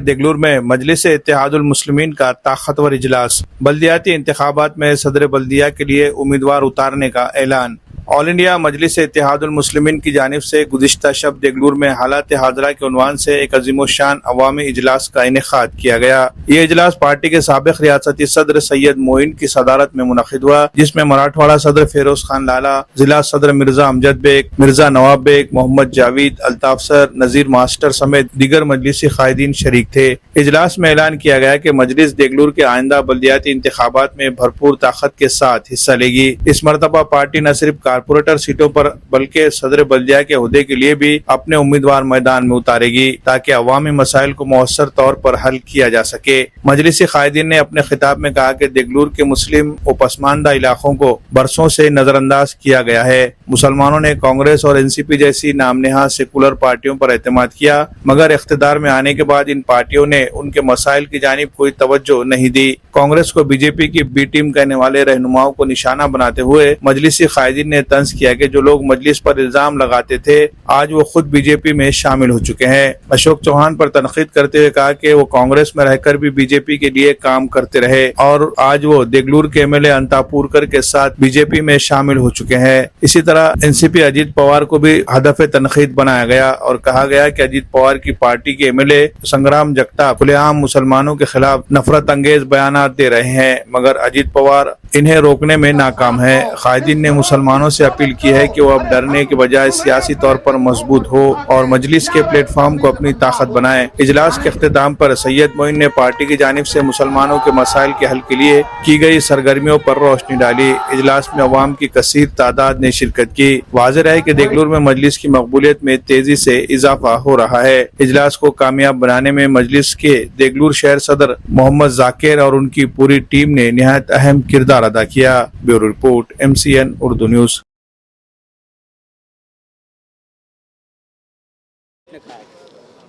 देगलूर में मजलिस इत्तेहादुल मुस्लिमीन का ताकतवर इजलास। बल्दियाती इंतखाबात में सदर बल्दिया के लिए उम्मीदवार उतारने का ऐलान। ऑल इंडिया मजलिस इत्तेहादुल मुस्लिमीन की जानिब से गुज़िश्ता शब देगलूर में हालात हाज़रा के उन्वान से एक अज़ीमुश्शान अवामी इजलास का इनेकाद किया गया। ये इजलास पार्टी के साबिक़ रियासती सदर सैयद मोइन की सदारत में मुनक़िद हुआ, जिसमें मराठवाड़ा सदर फिरोज खान लाला, जिला सदर मिर्जा अमजद बेग, मिर्जा नवाब बेग, मोहम्मद जावेद, अल्ताफ सर, नज़ीर मास्टर समेत दीगर मजलिसी कायदीन शरीक थे। इजलास में ऐलान किया गया कि मजलिस देगलूर के आइंदा बल्दियाती इंतखाबात में भरपूर ताकत के साथ हिस्सा लेगी। इस मरतबा पार्टी न सिर्फ कारपोरेटर सीटों पर बल्कि सदर बल्दिया के ओहदे के लिए भी अपने उम्मीदवार मैदान में उतारेगी, ताकि अवामी मसाइल को मौसर तौर पर हल किया जा सके। मजलिसी कायदीन ने अपने खिताब में कहा कि देगलूर के मुस्लिम व पसमानदा इलाकों को बरसों से नजरअंदाज किया गया है। मुसलमानों ने कांग्रेस और एनसीपी जैसी नामनेहा सेकुलर पार्टियों पर एतमाद किया, मगर इख्तिदार में आने के बाद इन पार्टियों ने उनके मसाइल की जानिब कोई तवज्जो नहीं दी। कांग्रेस को बीजेपी की बी टीम कहने वाले रहनुमाओं को निशाना बनाते हुए मजलिसी कायदीन ने तंज किया कि जो लोग मजलिस पर इल्जाम लगाते थे, आज वो खुद बीजेपी में शामिल हो चुके हैं। अशोक चौहान पर तनकीद करते हुए कहा कि वो कांग्रेस में रहकर भी बीजेपी के लिए काम करते रहे और आज वो देगलूर के एमएलए अंतापुरकर के साथ बीजेपी में शामिल हो चुके हैं। इसी तरह एनसीपी अजीत पवार को भी हदफ तनकीद बनाया गया और कहा गया कि अजीत पवार की पार्टी के एमएलए संग्राम जगताप खुलेआम मुसलमानों के खिलाफ नफरत अंगेज बयान दे रहे हैं, मगर अजीत पवार इन्हें रोकने में नाकाम है। कायदीन ने मुसलमानों से अपील की है कि वो अब डरने के बजाय सियासी तौर पर मजबूत हो और मजलिस के प्लेटफॉर्म को अपनी ताकत बनाए। इजलास के इख्तिताम पर सैयद मोइन ने पार्टी की जानिब से मुसलमानों के मसाइल के हल के लिए की गई सरगर्मियों पर रोशनी डाली। इजलास में अवाम की कसीर तादाद ने शिरकत की। वाज़ेह है कि देगलूर में मजलिस की मकबूलियत में तेजी से इजाफा हो रहा है। इजलास को कामयाब बनाने में मजलिस के देगलूर शहर सदर मोहम्मद जाकिर और उनकी पूरी टीम ने निहायत अहम किरदार अदा किया। Bureau report, MCN Urdu news.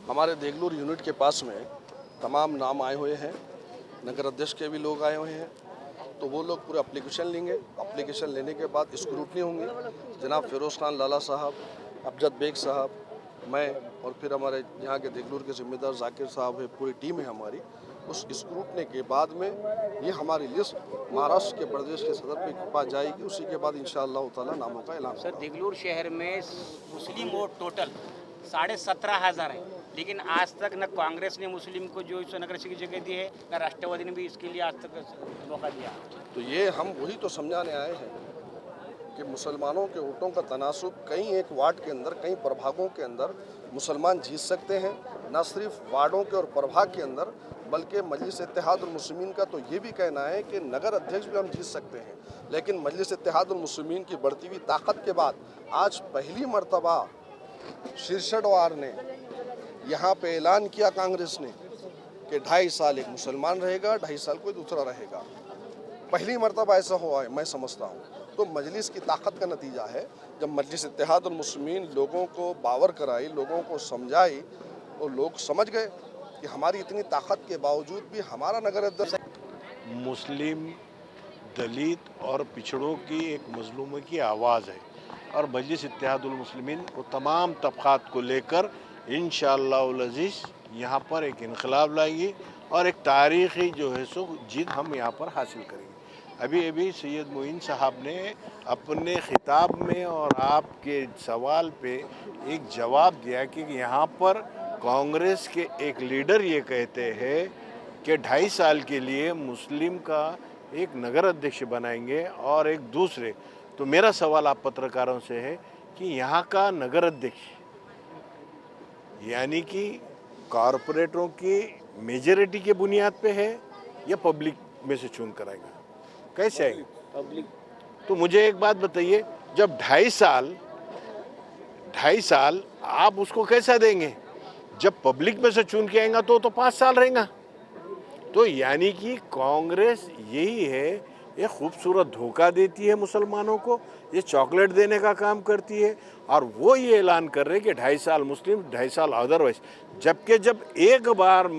हमारे देगलूर यूनिट के पास में तमाम नाम आए हुए हैं, नगर अध्यक्ष के भी लोग आए हुए हैं, तो वो लोग पूरा एप्लीकेशन लेंगे। एप्लीकेशन लेने के बाद स्क्रूटनी होंगी। जनाब फिरोज़ खान लाला साहब, अमजद बेग साहब, मैं और फिर हमारे यहाँ के देगलूर के जिम्मेदार जाकिर साहब है, पूरी टीम है हमारी। उस स्क्रूटनी के बाद में ये हमारी लिस्ट महाराष्ट्र के प्रदेश के सदर के पास जाएगी। उसी के बाद इंशाअल्लाह ताला नामों का ऐलान। सर, देगलूर शहर में मुस्लिम वोट टोटल 17,500 है, लेकिन आज तक न कांग्रेस ने मुस्लिम को जो नगर की जगह दी है, न राष्ट्रवादी ने भी इसके लिए आज तक मौका दिया। तो ये हम वही तो समझाने आए हैं कि मुसलमानों के वोटों का तनासुब कई एक वार्ड के अंदर, कई प्रभागों के अंदर मुसलमान जीत सकते हैं। न सिर्फ वार्डों के और प्रभाग के अंदर, बल्कि मजलिस इत्तेहादुल मुस्लिमीन का तो ये भी कहना है कि नगर अध्यक्ष भी हम जीत सकते हैं। लेकिन मजलिस इत्तेहादुल मुस्लिमीन की बढ़ती हुई ताकत के बाद आज पहली मर्तबा शीर्षडवार ने यहाँ पे ऐलान किया कांग्रेस ने कि 2.5 साल एक मुसलमान रहेगा, 2.5 साल कोई दूसरा रहेगा। पहली मर्तबा ऐसा हुआ है, मैं समझता हूँ। तो मजलिस की ताकत का नतीजा है, जब मजलिस इत्तेहादुल मुस्लिमीन लोगों को बावर कराई, लोगों को समझाई, और लोग समझ गए कि हमारी इतनी ताकत के बावजूद भी हमारा नगर अध्यक्ष मुस्लिम, दलित और पिछड़ों की एक मजलूमों की आवाज़ है और मजलिस इत्तेहादुल मुस्लिमीन वो तमाम तबक़ात को लेकर इंशाअल्लाह अज़ीज़ यहाँ पर एक इनकलाब लाएगी और एक तारीख़ी जो है सो जीत हम यहाँ पर हासिल करेंगे। अभी सैयद मोइन साहब ने अपने खिताब में और आपके सवाल पे एक जवाब दिया कि यहाँ पर कांग्रेस के एक लीडर ये कहते हैं कि 2.5 साल के लिए मुस्लिम का एक नगर अध्यक्ष बनाएंगे और एक दूसरे। तो मेरा सवाल आप पत्रकारों से है कि यहाँ का नगर अध्यक्ष यानी कि कॉरपोरेटरों की मेजॉरिटी के बुनियाद पे है या पब्लिक में से चुन कराएगा, कैसे आएगा पब्लिक? तो मुझे एक बात बताइए, जब 2.5 साल आप उसको कैसा देंगे? जब पब्लिक में से चुन के आएगा तो 5 साल रहेगा। तो यानी कि कांग्रेस यही है, ये खूबसूरत धोखा देती है मुसलमानों को, ये चॉकलेट देने का काम करती है और वो ये ऐलान कर रहे हैं कि 2.5 साल मुस्लिम, 2.5 साल अदरवाइज। जबकि जब एक बार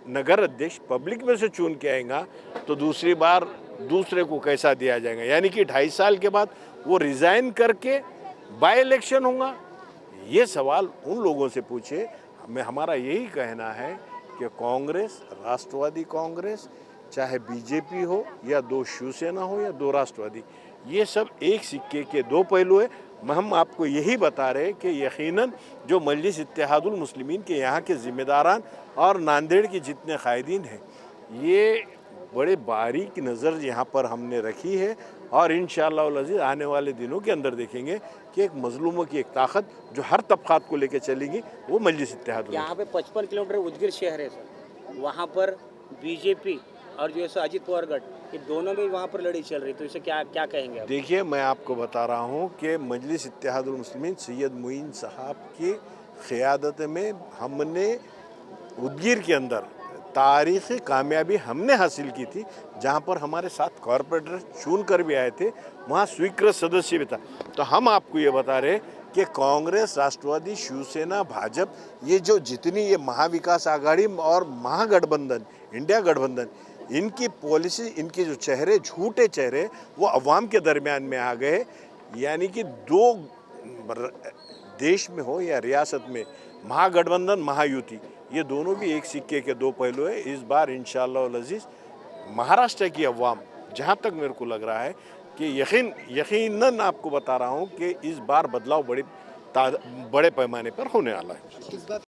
नगर अध्यक्ष पब्लिक में से चुन के आएगा तो दूसरी बार दूसरे को कैसा दिया जाएगा? यानी कि 2.5 साल के बाद वो रिज़ाइन करके बाय इलेक्शन होगा। ये सवाल उन लोगों से पूछे। हमारा यही कहना है कि कांग्रेस, राष्ट्रवादी कांग्रेस, चाहे बीजेपी हो या दो शिवसेना हो या दो राष्ट्रवादी, ये सब एक सिक्के के दो पहलू है। हम आपको यही बता रहे हैं कि यकीनन जो मजलिस इत्तेहादुल मुस्लिमीन के यहाँ के ज़िम्मेदारान और नांदेड़ के जितने कायदीन हैं, ये बड़े बारीक नज़र यहाँ पर हमने रखी है और इंशाअल्लाह अज़ीज़ आने वाले दिनों के अंदर देखेंगे कि एक मजलूमों की एक ताकत जो हर तबक़ात को लेकर चलेगी वो मजलिस इत्तेहादुल। यहाँ पे 55 किलोमीटर उदगीर शहर है सर, वहाँ पर बीजेपी और जो है सो अजीत पवार गढ़, ये दोनों में वहाँ पर लड़ाई चल रही, तो इसे क्या क्या कहेंगे आप? देखिए, मैं आपको बता रहा हूँ कि मजलिस इत्तेहादुल मुस्लिमीन सैयद मुईन साहब की क़ियादत में हमने उदगीर के अंदर तारीख़ी कामयाबी हमने हासिल की थी, जहाँ पर हमारे साथ कॉरपोरेटर चुन कर भी आए थे, वहाँ स्वीकृत सदस्य भी था। तो हम आपको ये बता रहे कि कांग्रेस, राष्ट्रवादी, शिवसेना, भाजपा, ये जो जितनी ये महाविकास आघाड़ी और महागठबंधन, इंडिया गठबंधन, इनकी पॉलिसी, इनके जो चेहरे, झूठे चेहरे, वो अवाम के दरमियान में आ गए। यानी कि दो देश में हो या रियासत में महागठबंधन, महायुति, ये दोनों भी एक सिक्के के दो पहलू है। इस बार इंशाअल्लाह अज़ीज़ महाराष्ट्र की अवाम, जहाँ तक मेरे को लग रहा है कि यकीनन आपको बता रहा हूँ कि इस बार बदलाव बड़े पैमाने पर होने वाला है। किस बात